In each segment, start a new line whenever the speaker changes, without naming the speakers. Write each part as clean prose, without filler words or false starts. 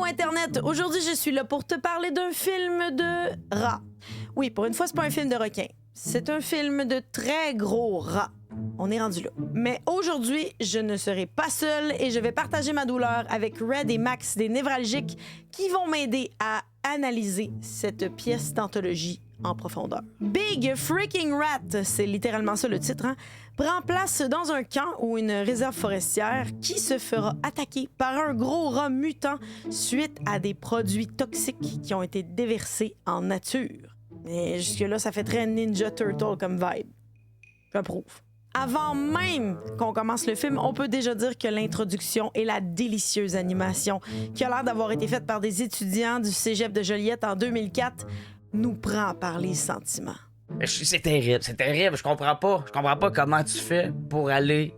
Internet! Aujourd'hui, je suis là pour te parler d'un film de rats. Oui, pour une fois, c'est pas un film de requin. C'est un film de très gros rats. On est rendu là. Mais aujourd'hui, je ne serai pas seule et je vais partager ma douleur avec Red et Max des Névralgiques qui vont m'aider à analyser cette pièce d'anthologie en profondeur. Big Freaking Rat, c'est littéralement ça le titre, prend place dans un camp ou une réserve forestière qui se fera attaquer par un gros rat mutant suite à des produits toxiques qui ont été déversés en nature. Et jusque-là, ça fait très Ninja Turtle comme vibe. J'approuve. Avant même qu'on commence le film, on peut déjà dire que l'introduction et la délicieuse animation, qui a l'air d'avoir été faite par des étudiants du cégep de Joliette en 2004, nous prend par les sentiments.
C'est terrible, je comprends pas comment tu fais pour aller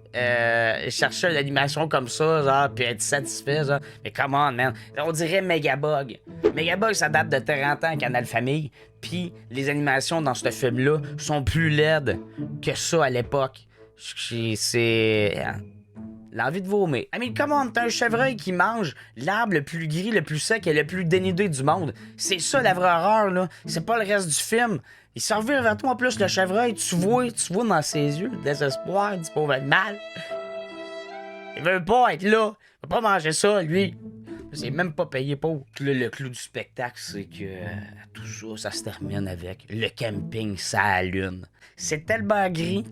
chercher une animation comme ça, genre, puis être satisfait, genre. Mais come on, man, on dirait Megabug. Megabug, ça date de 30 ans, Canal Famille, puis les animations dans ce film-là sont plus laides que ça à l'époque. C'est... l'envie de vomir. I mean, come on, t'as un chevreuil qui mange l'arbre le plus gris, le plus sec et le plus dénudé du monde. C'est ça la vraie horreur, là. C'est pas le reste du film. Il se revient vers toi en plus, le chevreuil, tu vois dans ses yeux le désespoir du pauvre animal. Il veut pas être là. Il veut pas manger ça, lui. C'est même pas payé pour. Le clou du spectacle, c'est que tout ça se termine avec le camping, ça lune. C'est tellement gris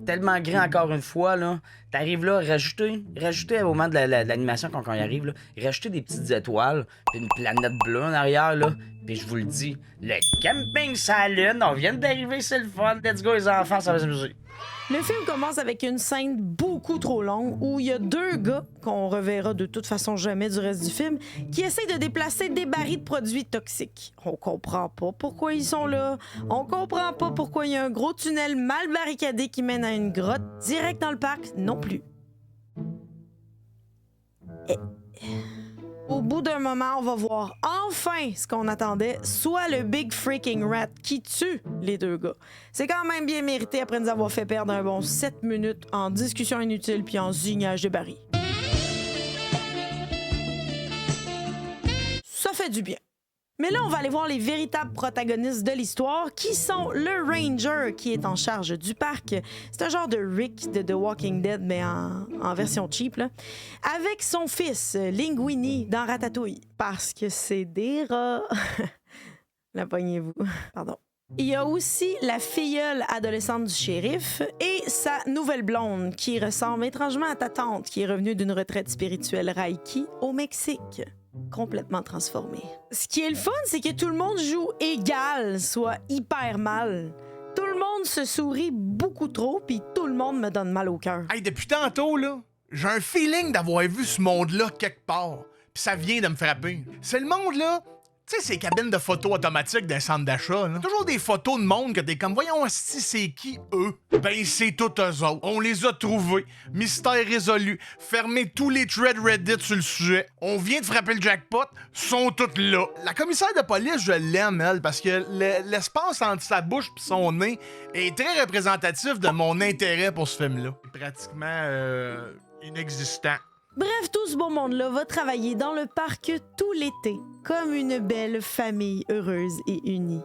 encore une fois, là. T'arrives là, rajouter au moment de l'animation quand on y arrive, là, rajouter des petites étoiles, puis une planète bleue en arrière, là. Puis je vous le dis, le camping, ça lune, on vient d'arriver, c'est le fun. Let's go les enfants, ça va s'amuser.
Le film commence avec une scène beaucoup trop longue où il y a deux gars, qu'on reverra de toute façon jamais du reste du film, qui essayent de déplacer des barils de produits toxiques. On comprend pas pourquoi ils sont là. On comprend pas pourquoi il y a un gros tunnel mal barricadé qui mène à une grotte direct dans le parc non plus. Au bout d'un moment, on va voir enfin ce qu'on attendait, soit le Big Freaking Rat qui tue les deux gars. C'est quand même bien mérité après nous avoir fait perdre un bon 7 minutes en discussion inutile puis en zignage de barils. Ça fait du bien. Mais là, on va aller voir les véritables protagonistes de l'histoire, qui sont le Ranger, qui est en charge du parc. C'est un genre de Rick de The Walking Dead, mais en version cheap, là. Avec son fils, Linguini, dans Ratatouille. Parce que c'est des rats. La pognez-vous. Pardon. Il y a aussi la filleule adolescente du shérif et sa nouvelle blonde, qui ressemble étrangement à ta tante, qui est revenue d'une retraite spirituelle Reiki au Mexique. Complètement transformé. Ce qui est le fun, c'est que tout le monde joue égal, soit hyper mal. Tout le monde se sourit beaucoup trop, puis tout le monde me donne mal au cœur.
Hey, depuis tantôt, là, j'ai un feeling d'avoir vu ce monde-là quelque part. Puis ça vient de me frapper. C'est le monde, là, tu sais, ces cabines de photos automatiques d'un centre d'achat, là. Toujours des photos de monde que t'es comme, voyons, asti, c'est qui, eux? Ben, c'est tous eux autres. On les a trouvés. Mystère résolu. Fermez tous les threads Reddit sur le sujet. On vient de frapper le jackpot. Sont toutes là. La commissaire de police, je l'aime, elle, parce que l'espace entre sa bouche pis son nez est très représentatif de mon intérêt pour ce film-là. C'est pratiquement, inexistant.
Bref, tout ce beau monde-là va travailler dans le parc tout l'été, comme une belle famille heureuse et unie.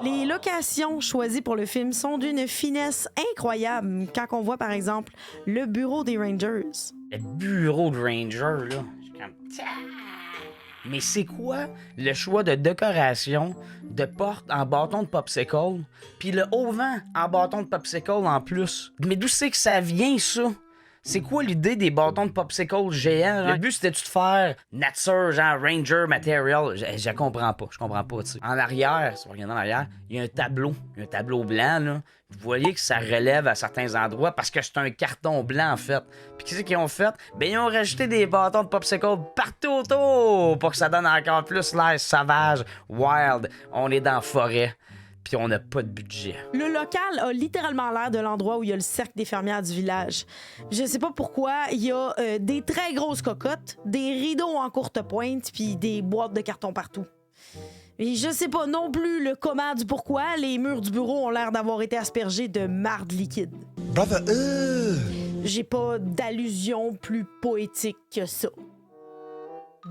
Les locations choisies pour le film sont d'une finesse incroyable quand on voit, par exemple, le bureau des Rangers.
Le bureau de Ranger, là, je suis comme... Mais c'est quoi le choix de décoration de porte en bâton de popsicle, puis le haut-vent en bâton de popsicle en plus? Mais d'où c'est que ça vient, ça? C'est quoi l'idée des bâtons de popsicle géants? Le but, c'était-tu de faire nature, genre Ranger Material? Je comprends pas, tu sais. En arrière, si vous regardez en arrière, il y a un tableau blanc, là. Vous voyez que ça relève à certains endroits parce que c'est un carton blanc, en fait. Puis qu'est-ce qu'ils ont fait? Ben, ils ont rajouté des bâtons de popsicle partout autour pour que ça donne encore plus l'air sauvage, wild. On est dans la forêt. Puis on n'a pas de budget.
Le local a littéralement l'air de l'endroit où il y a le cercle des fermières du village. Je sais pas pourquoi, il y a des très grosses cocottes, des rideaux en courte pointe, puis des boîtes de carton partout. Et je sais pas non plus le comment du pourquoi les murs du bureau ont l'air d'avoir été aspergés de marde liquide.
Brother,
J'ai pas d'allusion plus poétique que ça.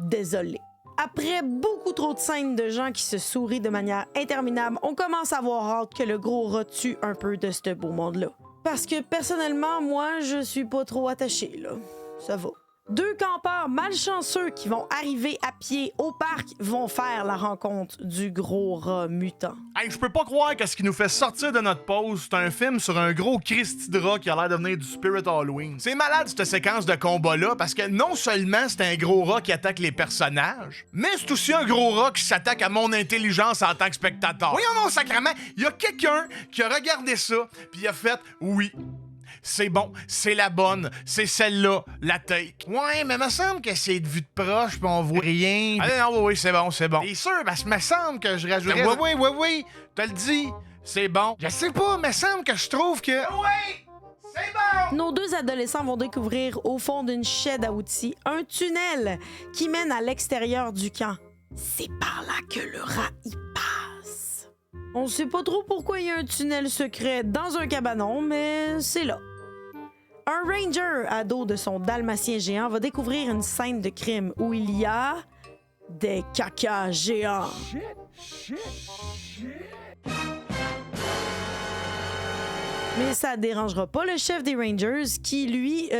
Désolé. Après beaucoup trop de scènes de gens qui se sourient de manière interminable, on commence à avoir hâte que le gros rat tue un peu de ce beau monde-là. Parce que personnellement, moi, je suis pas trop attachée, là. Ça va. 2 campeurs malchanceux qui vont arriver à pied au parc vont faire la rencontre du gros rat mutant.
Hey, je peux pas croire que ce qui nous fait sortir de notre pause, c'est un film sur un gros Christy de rat qui a l'air de venir du Spirit Halloween. C'est malade, cette séquence de combat-là, parce que non seulement c'est un gros rat qui attaque les personnages, mais c'est aussi un gros rat qui s'attaque à mon intelligence en tant que spectateur. Voyons non, sacrément, il y a quelqu'un qui a regardé ça, puis il a fait « Oui, c'est bon, c'est la bonne, c'est celle-là, la take. » Ouais, mais me semble que c'est de vue de proche pis on voit rien. Ah non, oui, c'est bon, c'est bon. T'es sûr? Parce que me semble que je rajouterais... Oui, te le dis, c'est bon. Je sais pas, me semble que je trouve que... Oui, c'est bon!
Nos 2 adolescents vont découvrir au fond d'une chaîne à outils un tunnel qui mène à l'extérieur du camp. C'est par là que le rat y passe. On sait pas trop pourquoi il y a un tunnel secret dans un cabanon, mais c'est là. Un ranger à dos de son dalmatien géant va découvrir une scène de crime où il y a des cacas géants. Mais ça dérangera pas le chef des Rangers qui, lui,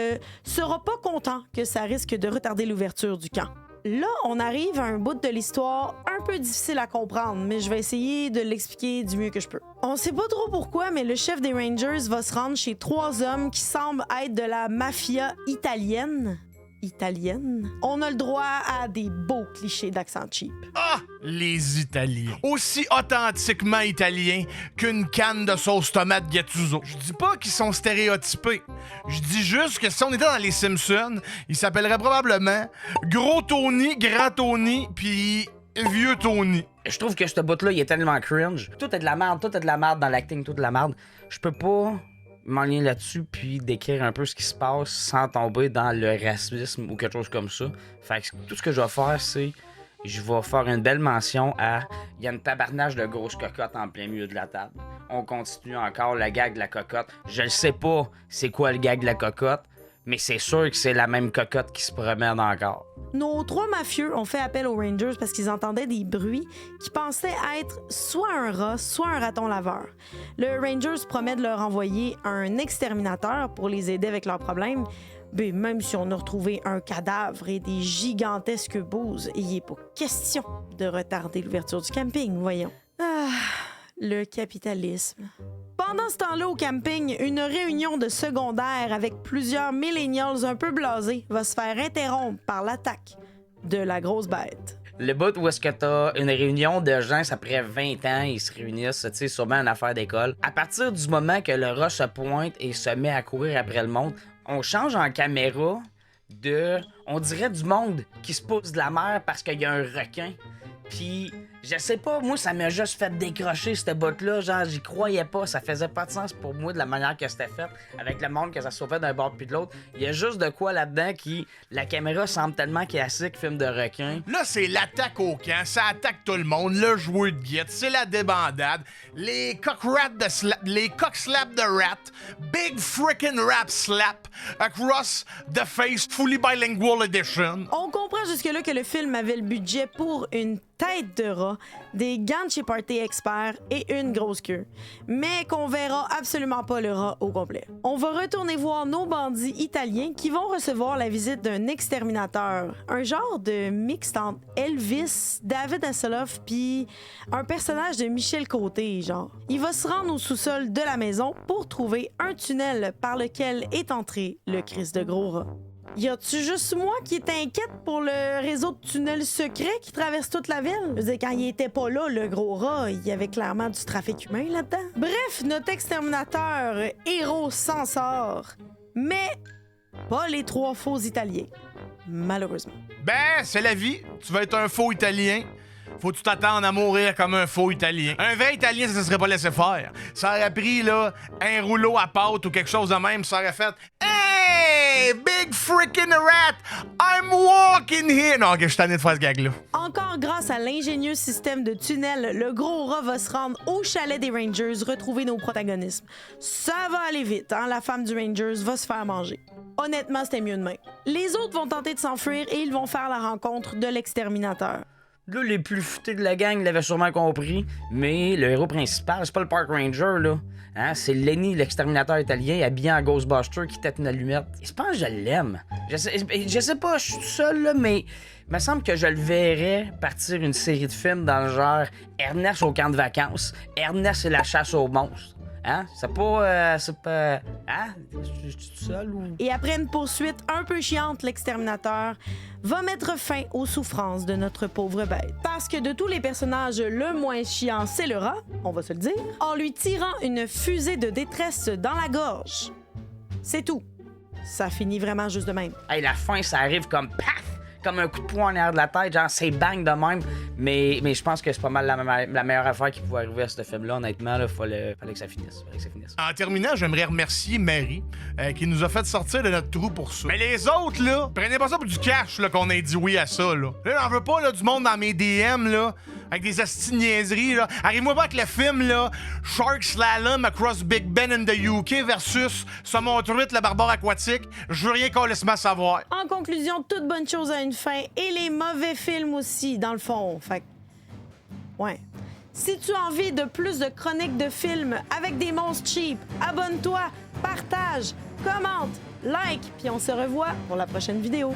sera pas content que ça risque de retarder l'ouverture du camp. Là, on arrive à un bout de l'histoire un peu difficile à comprendre, mais je vais essayer de l'expliquer du mieux que je peux. On sait pas trop pourquoi, mais le chef des Rangers va se rendre chez 3 hommes qui semblent être de la mafia italienne. On a le droit à des beaux clichés d'accent cheap.
Ah, les Italiens. Aussi authentiquement italiens qu'une canne de sauce tomate Gattuso. Je dis pas qu'ils sont stéréotypés. Je dis juste que si on était dans les Simpsons, ils s'appelleraient probablement Gros Tony, Grand Tony, puis Vieux Tony.
Je trouve que ce bout-là, il est tellement cringe. Tout est de la merde dans l'acting, tout de la merde. Je peux pas m'enligner là-dessus puis décrire un peu ce qui se passe sans tomber dans le racisme ou quelque chose comme ça. Fait que tout ce que je vais faire, c'est je vais faire une belle mention à il y a une tabarnage de grosses cocottes en plein milieu de la table. On continue encore le gag de la cocotte. Je ne sais pas c'est quoi le gag de la cocotte, mais c'est sûr que c'est la même cocotte qui se promène encore.
Nos 3 mafieux ont fait appel aux Rangers parce qu'ils entendaient des bruits qui pensaient être soit un rat, soit un raton laveur. Le Rangers promet de leur envoyer un exterminateur pour les aider avec leurs problèmes. Mais même si on a retrouvé un cadavre et des gigantesques bouses, il n'est pas question de retarder l'ouverture du camping, voyons. Ah, le capitalisme. Pendant ce temps-là, au camping, une réunion de secondaire avec plusieurs millennials un peu blasés va se faire interrompre par l'attaque de la grosse bête.
Le bout où est-ce que t'as une réunion de gens, ça après 20 ans, ils se réunissent, tu sais, sûrement une affaire d'école. À partir du moment que le rat se pointe et se met à courir après le monde, on change en caméra de... On dirait du monde qui se pousse de la mer parce qu'il y a un requin. Puis, je sais pas, moi, ça m'a juste fait décrocher, cette botte-là. Genre, j'y croyais pas. Ça faisait pas de sens pour moi de la manière que c'était fait, avec le monde que ça sauvait d'un bord puis de l'autre. Il y a juste de quoi là-dedans qui... La caméra semble tellement classique, film de requin.
Là, c'est l'attaque au camp. Ça attaque tout le monde. Le joueur de guette. C'est la débandade. Les les cock slap de rat. Big frickin' rap slap. Across the face. Fully bilingual edition.
On comprend jusque-là que le film avait le budget pour une tête de rat, des gants de chez Party Expert et une grosse queue. Mais qu'on verra absolument pas le rat au complet. On va retourner voir nos bandits italiens qui vont recevoir la visite d'un exterminateur. Un genre de mixte entre Elvis, David Hasselhoff puis un personnage de Michel Côté, genre. Il va se rendre au sous-sol de la maison pour trouver un tunnel par lequel est entré le Christ de gros rat. Y a-tu juste moi qui est inquiète pour le réseau de tunnels secrets qui traverse toute la ville? Je veux dire, quand il était pas là, le gros rat, il y avait clairement du trafic humain là-dedans. Bref, notre exterminateur, héros s'en sort. Mais pas les 3 faux Italiens. Malheureusement.
Ben, c'est la vie. Tu vas être un faux Italien. Faut que tu t'attendes à mourir comme un faux Italien. Un vrai Italien, ça se serait pas laissé faire. Ça aurait pris, là, un rouleau à pâte ou quelque chose de même, ça aurait fait « Hey! Big freaking rat! I'm walking here! » Non, ok, je suis tanné de faire ce gag-là.
Encore grâce à l'ingénieux système de tunnel, le gros rat va se rendre au chalet des Rangers retrouver nos protagonistes. Ça va aller vite, hein? La femme du Rangers va se faire manger. Honnêtement, c'était mieux de même. Les autres vont tenter de s'enfuir et ils vont faire la rencontre de l'exterminateur.
Là, les plus futés de la gang l'avaient sûrement compris, mais le héros principal, c'est pas le Park Ranger, là. Hein? C'est Lenny, l'exterminateur italien, habillé en Ghostbuster qui tête une allumette. Je pense que je l'aime. Je sais pas, je suis tout seul, là, mais il me semble que je le verrais partir une série de films dans le genre Ernest au camp de vacances, Ernest et la chasse aux monstres. Hein? C'est pas. Hein? Je suis tout seul ou.
Et après une poursuite un peu chiante, l'exterminateur va mettre fin aux souffrances de notre pauvre bête. Parce que de tous les personnages, le moins chiant, c'est le rat, on va se le dire, en lui tirant une fusée de détresse dans la gorge. C'est tout. Ça finit vraiment juste de même.
Hey, la fin, ça arrive comme paf! Comme un coup de poing en arrière de la tête, genre c'est bang de même. Mais je pense que c'est pas mal la meilleure affaire qui pouvait arriver à ce film-là, honnêtement. Là, fallait que ça finisse.
En terminant, j'aimerais remercier Marie qui nous a fait sortir de notre trou pour ça. Mais les autres, là, prenez pas ça pour du cash là, qu'on ait dit oui à ça. Là, j'en veux pas là, du monde dans mes DM là, avec des asti niaiseries. Là. Arrive-moi pas avec le film là, Shark Slalom Across Big Ben in the UK versus Saumon Truite, la barbare aquatique. Je veux rien calissement savoir.
En conclusion, toute bonne chose a une fin et les mauvais films aussi, dans le fond. Fait que, ouais. Si tu as envie de plus de chroniques de films avec des monstres cheap, abonne-toi, partage, commente, like, puis on se revoit pour la prochaine vidéo.